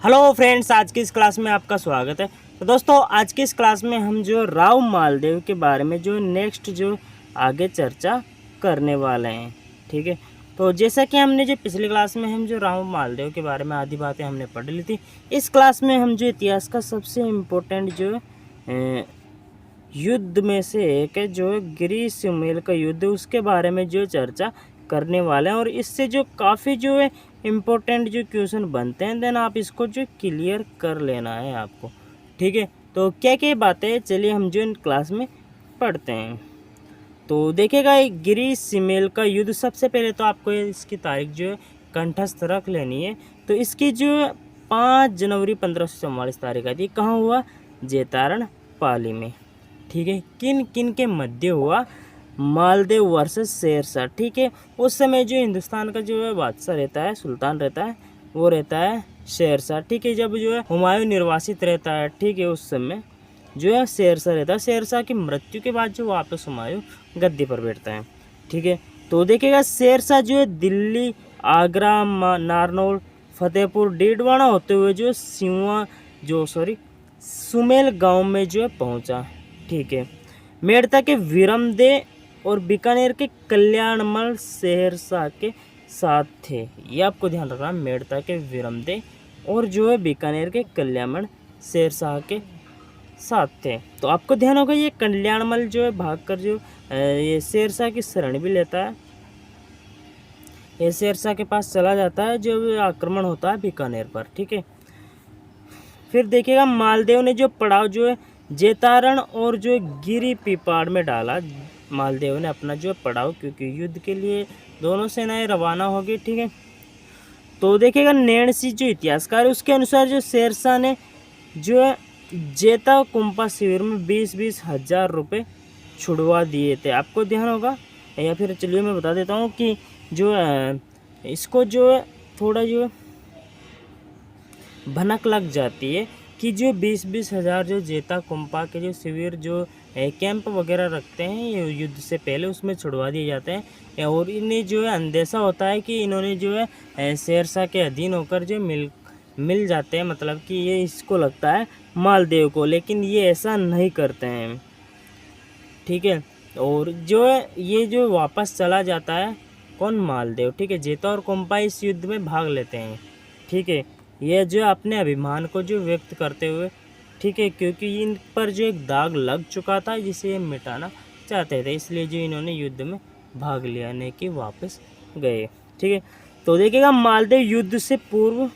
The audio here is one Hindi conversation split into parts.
हेलो फ्रेंड्स, आज की इस क्लास में आपका स्वागत है। तो दोस्तों, आज की इस क्लास में हम जो राव मालदेव के बारे में जो नेक्स्ट जो आगे चर्चा करने वाले हैं। ठीक है, तो जैसा कि हमने जो पिछली क्लास में हम जो राव मालदेव के बारे में आधी बातें हमने पढ़ ली थी, इस क्लास में हम जो इतिहास का सबसे इम्पोर्टेंट जो युद्ध में से एक है जो गिरी सुमेल का युद्ध, उसके बारे में जो चर्चा करने वाले हैं। और इससे जो काफ़ी जो है इम्पोर्टेंट जो क्वेश्चन बनते हैं, देन आप इसको जो क्लियर कर लेना है आपको। ठीक है, तो क्या क्या बातें हैं, चलिए हम जो इन क्लास में पढ़ते हैं। तो देखिएगा, गिरी सुमेल का युद्ध, सबसे पहले तो आपको इसकी तारीख जो है कंठस्थ रख लेनी है। तो इसकी जो 5 जनवरी 1544 तारीख आई थी, कहाँ हुआ? जेतारण पाली में। ठीक है, किन किन के मध्य हुआ? मालदेव वर्सेस शेरशाह। ठीक है, उस समय जो हिंदुस्तान का जो है बादशाह रहता है, सुल्तान रहता है, वो रहता है शेरशाह। ठीक है, जब जो है हुमायूं निर्वासित रहता है, ठीक है, उस समय जो है शेरशाह रहता है। शेरशाह की मृत्यु के बाद जो वापस हुमायूं गद्दी पर बैठता है। ठीक है, तो देखिएगा, शेरशाह जो है दिल्ली, आगरा, नारनौल, फतेहपुर, डीडवाना होते हुए जो सुमेल गांव में जो है पहुंचा। ठीक है, मेड़ता के विरमदे और बीकानेर के कल्याणमल शेरशाह के साथ थे। ये आपको ध्यान रखना, मेड़ता के विरमदे और जो है बीकानेर के कल्याणमल शेरशाह के साथ थे। तो आपको ध्यान होगा, ये कल्याणमल जो है भागकर जो ये शेरशाह की शरण भी लेता है। ये शेरशाह के पास चला जाता है, जो आक्रमण होता है बीकानेर पर। ठीक है, फिर देखिएगा, मालदेव ने जो पड़ाव जो है जेतारण और जो गिरी पीपाड़ में डाला। मालदेव ने अपना जो पड़ाव, क्योंकि युद्ध के लिए दोनों सेनाएं रवाना हो गई। ठीक है, तो देखिएगा, नैणसी जो इतिहासकार है, उसके अनुसार जो शेरशाह ने जो है जेता कुंपा शिविर में 20-20 हज़ार रुपये छुड़वा दिए थे। आपको ध्यान होगा, या फिर चलिए मैं बता देता हूँ कि जो इसको जो है थोड़ा जो भनक लग जाती है कि जो 20-20 हज़ार जो जेता कुंपा के जो शिविर जो कैंप वगैरह रखते हैं ये युद्ध से पहले, उसमें छुड़वा दिए जाते हैं। और इन्हें जो है अंदेशा होता है कि इन्होंने जो है शेरशाह के अधीन होकर जो मिल जाते हैं, मतलब कि ये इसको लगता है मालदेव को, लेकिन ये ऐसा नहीं करते हैं। ठीक है, और जो है ये जो वापस चला जाता है, कौन? मालदेव। ठीक है, जेता और कुंपा इस युद्ध में भाग लेते हैं। ठीक है, ये जो अपने अभिमान को जो व्यक्त करते हुए, ठीक है, क्योंकि इन पर जो एक दाग लग चुका था जिसे ये मिटाना चाहते थे, इसलिए जो इन्होंने युद्ध में भाग लिया, नहीं कि वापस गए। ठीक है, तो देखिएगा, मालदेव युद्ध से पूर्व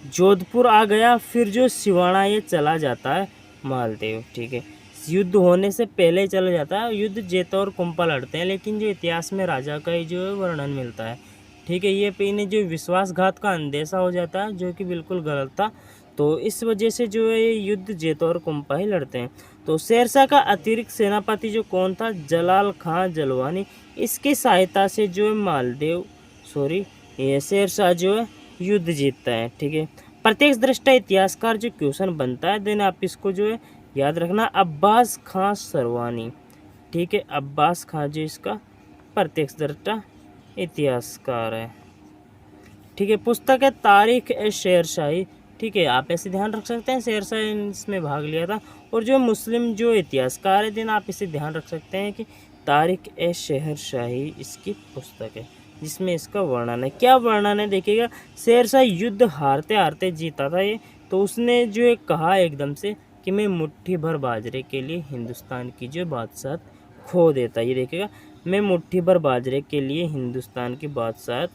जोधपुर आ गया, फिर जो सिवाना ये चला जाता है मालदेव। ठीक है, युद्ध होने से पहले ही चला जाता है। युद्ध जेता और कुंपा लड़ते हैं, लेकिन जो इतिहास में राजा का ही जो है वर्णन मिलता है। ठीक है, ये पे इन्हें जो विश्वासघात का अंदेशा हो जाता है, जो कि बिल्कुल गलत था। तो इस वजह से जो है ये युद्ध जेता और कुंपा ही लड़ते हैं। तो शेरशाह का अतिरिक्त सेनापति जो कौन था? जलाल खां जलवानी। इसकी सहायता से जो है ये शेरशाह जो है युद्ध जीतता है। ठीक है, प्रत्यक्ष दृष्टा इतिहासकार जो क्वेश्चन बनता है, देन आप इसको जो है याद रखना, अब्बास खां सरवानी। ठीक है, अब्बास खां जो इसका प्रत्यक्ष दृष्टा इतिहासकार है। ठीक है, पुस्तक है तारीख ए शेरशाही। ठीक है, आप ऐसे ध्यान रख सकते हैं, शेरशाह इसमें भाग लिया था। और जो मुस्लिम जो इतिहासकार है, दिन आप इसे ध्यान रख सकते हैं कि तारीख ए शेरशाही इसकी पुस्तक है, जिसमें इसका वर्णन है। क्या वर्णन है? देखिएगा, शेरशाह युद्ध हारते हारते जीता था ये, तो उसने जो है कहा एकदम से कि मैं मुट्ठी भर बाजरे के लिए हिंदुस्तान की जो बादशाह खो देता। ये देखिएगा, मैं मुट्ठी भर बाजरे के लिए हिंदुस्तान की बादशाह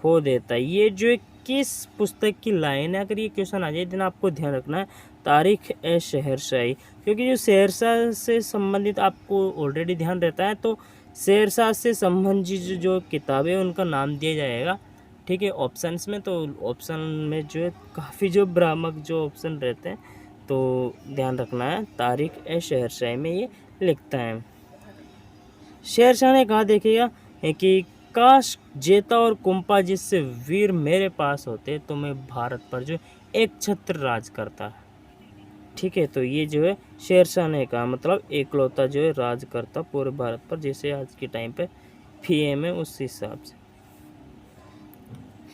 खो देता। ये जो किस पुस्तक की लाइन है? अगर ये क्वेश्चन आ जाए, दिन आपको ध्यान रखना है तारीख ए शेरशाही, क्योंकि जो शेरशाह से संबंधित आपको ऑलरेडी ध्यान रहता है, तो शेरशाह से संबंधित जो किताबें हैं उनका नाम दिया जाएगा। ठीक है, ऑप्शंस में, तो ऑप्शन में जो है काफ़ी जो भ्रामक जो ऑप्शन रहते हैं, तो ध्यान रखना है, तारीख ए शेरशाही में ये लिखता है। शेरशाह ने कहा, देखिएगा, कि काश जेता और कुंपा जिससे वीर मेरे पास होते तो मैं भारत पर जो एक छत्र राज करता। ठीक है, तो ये जो है शेरशाह ने कहा, मतलब एकलौता जो है राज करता पूरे भारत पर, जैसे आज के टाइम पे पीएम है, उस हिसाब से।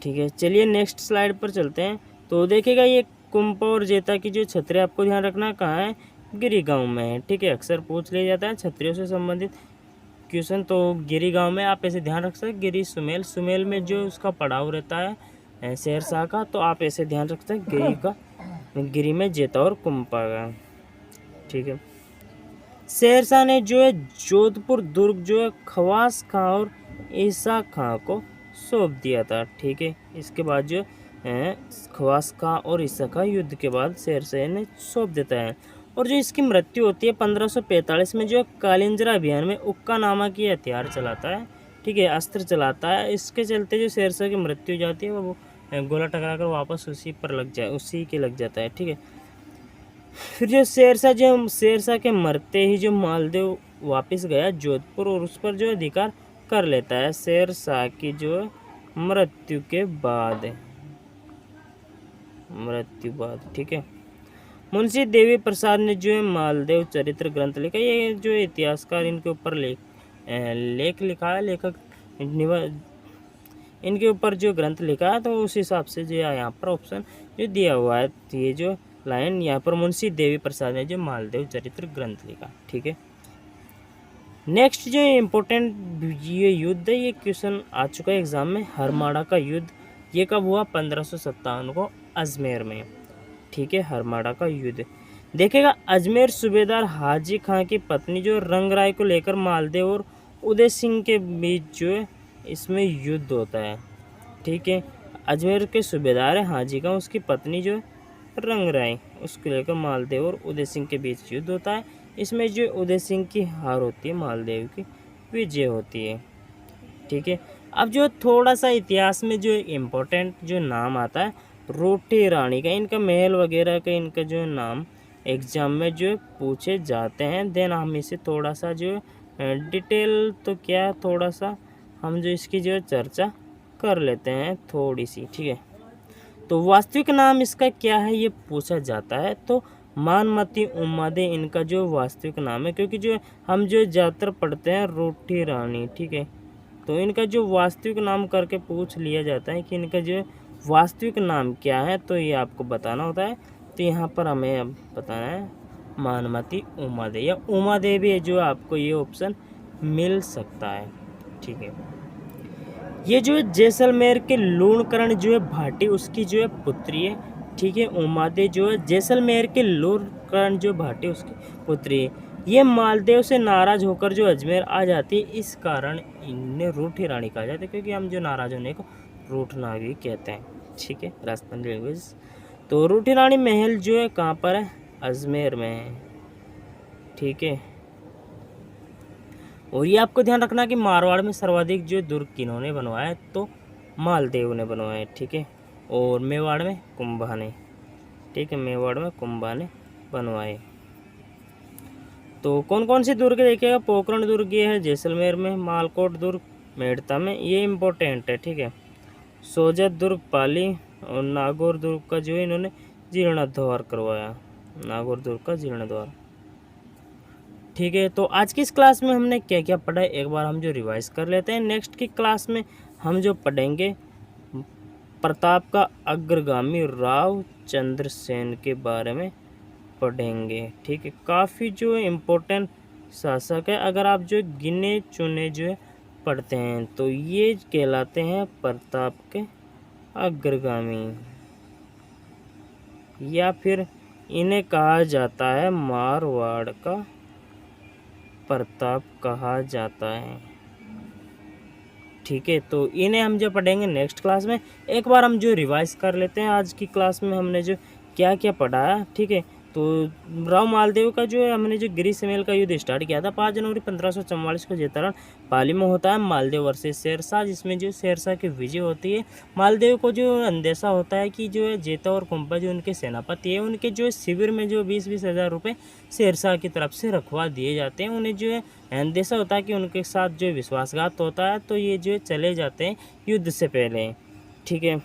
ठीक है, चलिए नेक्स्ट स्लाइड पर चलते हैं। तो देखिएगा ये कुंपा और जेता की जो छतरी आपको ध्यान रखना कहाँ है, गिरी गांव में है, ठीक है। अक्सर पूछ लिया जाता है छतरियों से संबंधित क्वेश्चन, तो गिरी गांव में आप ऐसे ध्यान रख सकते हैं। गिरी सुमेल, सुमेल में जो उसका पड़ाव रहता है शेरशाह का, तो आप ऐसे ध्यान रख सकते हैं गिरी का, गिरी में जेता और कुंपा का, ठीक है। शेरशाह ने जो है जोधपुर दुर्ग जो है खवास खां और ईसा खां को सौंप दिया था, ठीक है। इसके बाद जो खवास खां और ईसा खां युद्ध के बाद शेरशाह ने सौंप देता है। और जो इसकी मृत्यु होती है 1545 में, जो कालिंजरा अभियान में उक्का नामक ये हथियार चलाता है, ठीक है, अस्त्र चलाता है। इसके चलते जो शेरशाह की मृत्यु हो जाती है वो गोला टकरा कर वापस उसी के लग जाता है, ठीक है। फिर जो शेरशाह के मरते ही जो मालदेव वापस गया जोधपुर और उस पर जो अधिकार कर लेता है शेरशाह की जो मृत्यु के बाद, ठीक है। मुंशी देवी प्रसाद ने जो है मालदेव चरित्र ग्रंथ लिखा। ये जो इतिहासकार इनके ऊपर लेख लिखा है, लेखक इनके ऊपर जो ग्रंथ लिखा है, तो उस हिसाब से जो यहाँ पर ऑप्शन जो दिया हुआ है, ये जो लाइन यहाँ पर मुंशी देवी प्रसाद ने जो मालदेव चरित्र ग्रंथ लिखा, ठीक है। नेक्स्ट जो इम्पोर्टेंट ये युद्ध है, ये क्वेश्चन आ चुका है एग्जाम में, हरमाड़ा का युद्ध। ये कब हुआ, 1557 को अजमेर में, ठीक है। हरमाड़ा का युद्ध देखेगा, अजमेर सूबेदार हाजी खां की पत्नी जो रंगराय को लेकर मालदेव और उदय सिंह के बीच जो है इसमें युद्ध होता है, ठीक है। अजमेर के सूबेदार है हाजी खां, उसकी पत्नी जो रंगराय, उसको लेकर मालदेव और उदय सिंह के बीच युद्ध होता है। इसमें जो उदय सिंह की हार होती है, मालदेव की विजय होती है, ठीक है। अब जो थोड़ा सा इतिहास में जो इम्पोर्टेंट जो नाम आता है रोटी रानी का, इनका महल वगैरह का, इनका जो नाम एग्जाम में जो पूछे जाते हैं। देन हम इसे थोड़ा सा जो डिटेल तो क्या, थोड़ा सा हम जो इसकी जो चर्चा कर लेते हैं थोड़ी सी, ठीक है। तो वास्तविक नाम इसका क्या है ये पूछा जाता है, तो मानमती उम्मादे इनका जो वास्तविक नाम है, क्योंकि जो हम जो ज़्यादातर पढ़ते हैं रोटी रानी, ठीक है। तो इनका जो वास्तविक नाम करके पूछ लिया जाता है कि इनका जो वास्तविक नाम क्या है, तो ये आपको बताना होता है। तो यहाँ पर हमें अब बताना है मानमती उमा देवी या उमा देवी है, जो आपको ये ऑप्शन मिल सकता है, ठीक है। ये जो है जैसलमेर के लूणकरण जो है भाटी, उसकी जो है पुत्री है, ठीक है। उमा देवी जो है जैसलमेर के लूणकरण जो भाटी उसकी पुत्री है। ये मालदेव से नाराज होकर जो अजमेर आ जाती है, इस कारण इन्हें रूठी रानी कहा जाता है, क्योंकि हम जो नाराज होने को रूठना भी कहते हैं, ठीक है, राजस्थान लैंग्वेज। तो रूठी रानी महल जो है कहाँ पर है, अजमेर में है, ठीक है। और ये आपको ध्यान रखना कि मारवाड़ में सर्वाधिक जो दुर्ग किन्होंने बनवाया, तो मालदेव ने बनवाया, ठीक है। और मेवाड़ में कुंभा ने, ठीक है, मेवाड़ में कुंभा ने बनवाए। तो कौन कौन सी दुर्ग देखिएगा, पोखरण दुर्ग ये है जैसलमेर में, मालकोट दुर्ग मेड़ता में, ये इम्पोर्टेंट है, ठीक है। सोजत दुर्ग पाली, और नागौर दुर्ग का जो है इन्होंने जीर्णोद्धार करवाया, नागौर दुर्ग का जीर्णोद्धार, ठीक है। तो आज की इस क्लास में हमने क्या क्या पढ़ा है एक बार हम जो रिवाइज कर लेते हैं। नेक्स्ट की क्लास में हम जो पढ़ेंगे प्रताप का अग्रगामी राव चंद्रसेन के बारे में पढ़ेंगे, ठीक है। काफ़ी जो इम्पोर्टेंट शासक है, अगर आप जो गिने चुने जो पढ़ते हैं तो ये कहलाते हैं प्रताप के अग्रगामी, या फिर इन्हें कहा जाता है मारवाड़ का प्रताप कहा जाता है, ठीक है। तो इन्हें हम जो पढ़ेंगे नेक्स्ट क्लास में। एक बार हम जो रिवाइज कर लेते हैं आज की क्लास में हमने जो क्या क्या पढ़ा है, ठीक है। तो राव मालदेव का जो है हमने जो गिरी समेल का युद्ध स्टार्ट किया था 5 जनवरी 1544 को जेतरण पाली में होता है, मालदेव वर्सेस शेरशाह, जिसमें जो शेरशाह की विजय होती है। मालदेव को जो अंदेशा होता है कि जो है जेता और कुंभा जो उनके सेनापति है, उनके जो शिविर में जो 20-20 हज़ार रुपये शेरशाह की तरफ से रखवा दिए जाते हैं। उन्हें जो है अंदेशा होता है कि उनके साथ जो विश्वासघात होता है, तो ये जो चले जाते हैं युद्ध से पहले, ठीक है।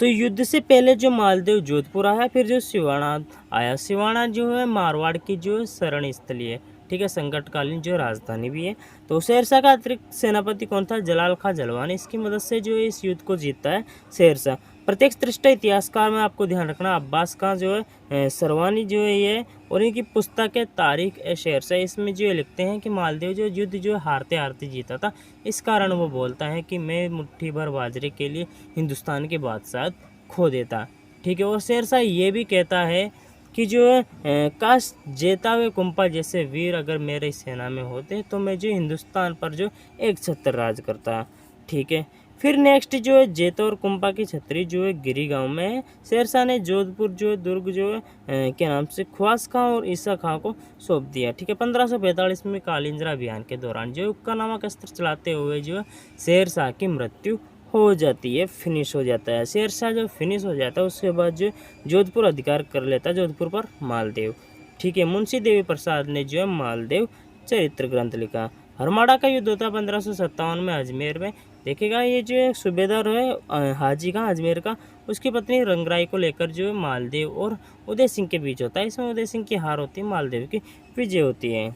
तो युद्ध से पहले जो मालदेव जोधपुर आया, फिर जो सिवाना आया। सिवाना जो है मारवाड़ की जो शरण स्थली है, ठीक है, संकटकालीन जो राजधानी भी है। तो शेरशाह का अतिरिक्त सेनापति कौन था, जलाल खां जलवान। इसकी मदद से जो इस युद्ध को जीतता है शेरशाह। प्रत्येक दृष्ट इतिहासकार में आपको ध्यान रखना अब्बास खां जो है सरवानी जो है ये, और इनकी पुस्तक है तारीख ए शेरशाह, इसमें जो लिखते हैं कि मालदेव जो युद्ध जो हारते हारते जीता था, इस कारण वो बोलता है कि मैं मुट्ठी भर बाजरे के लिए हिंदुस्तान के बादशाह खो देता, ठीक है। और शेरशाह ये भी कहता है कि जो काश जेता हुए कुंपा जैसे वीर अगर मेरे सेना में होते तो मैं जो हिंदुस्तान पर जो एक छत्र राज करता, ठीक है। फिर नेक्स्ट जो है जेता और कुंपा की छतरी जो है गिरी गांव में है। शेरशाह ने जोधपुर जो है दुर्ग जो है क्या नाम से ख्वास खां और ईसा खां को सौंप दिया, ठीक है। 1545 में कालिंजरा अभियान के दौरान जो हुक्का नामक अस्त्र चलाते हुए जो शेरशाह की मृत्यु हो जाती है, फिनिश हो जाता है। शेरशाह जो फिनिश हो जाता है उसके बाद जो जोधपुर अधिकार कर लेता है, जोधपुर पर मालदेव, ठीक है। मुंशी देवी प्रसाद ने जो है मालदेव चरित्र ग्रंथ लिखा। हरमाड़ा का युद्ध होता है 1557 में अजमेर में। देखेगा ये जो है सूबेदार है हाजी खां अजमेर का, उसकी पत्नी रंगराई को लेकर जो है मालदेव और उदय सिंह के बीच होता है। इसमें उदय सिंह की हार होती है, मालदेव की विजय होती है।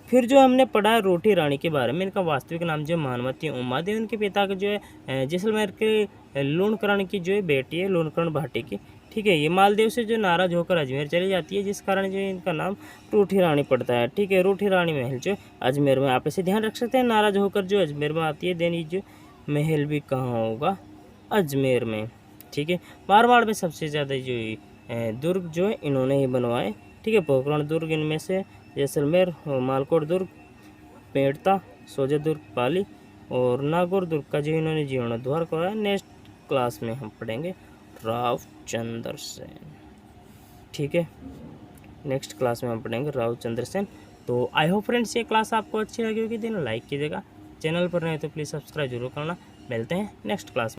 फिर जो हमने पढ़ा है रोटी रानी के बारे में, इनका वास्तविक नाम जो मानवती उमा देवी, उनके पिता के जो है जैसलमेर के लूणकरण की जो है बेटी है, लूणकरण भाटी की, ठीक है। ये मालदेव से जो नाराज होकर अजमेर चली जाती है, जिस कारण जो इनका नाम रूठी रानी पड़ता है, ठीक है। रूठी रानी महल जो अजमेर में, आप इसे ध्यान रख सकते हैं, नाराज होकर जो अजमेर में आती है। देन ये जो महल भी कहाँ होगा, अजमेर में, ठीक है। मारवाड़ में सबसे ज़्यादा जो दुर्ग जो है इन्होंने ही बनवाए, ठीक है। पोखरण दुर्ग इनमें से जैसलमेर, मालकोट दुर्ग, पेड़ता, सोजा दुर्ग, पाली और नागौर दुर्ग का जो इन्होंने जीर्णोद्धार कराया। नेक्स्ट क्लास में हम पढ़ेंगे रावचंद्र सेन, ठीक है। नेक्स्ट क्लास में हम पढ़ेंगे रावचंद्र सेन। तो आई होप फ्रेंड्स ये क्लास आपको अच्छी लगी होगी, दिन लाइक कीजिएगा, चैनल पर रहे तो प्लीज़ सब्सक्राइब जरूर करना। मिलते हैं नेक्स्ट क्लास में।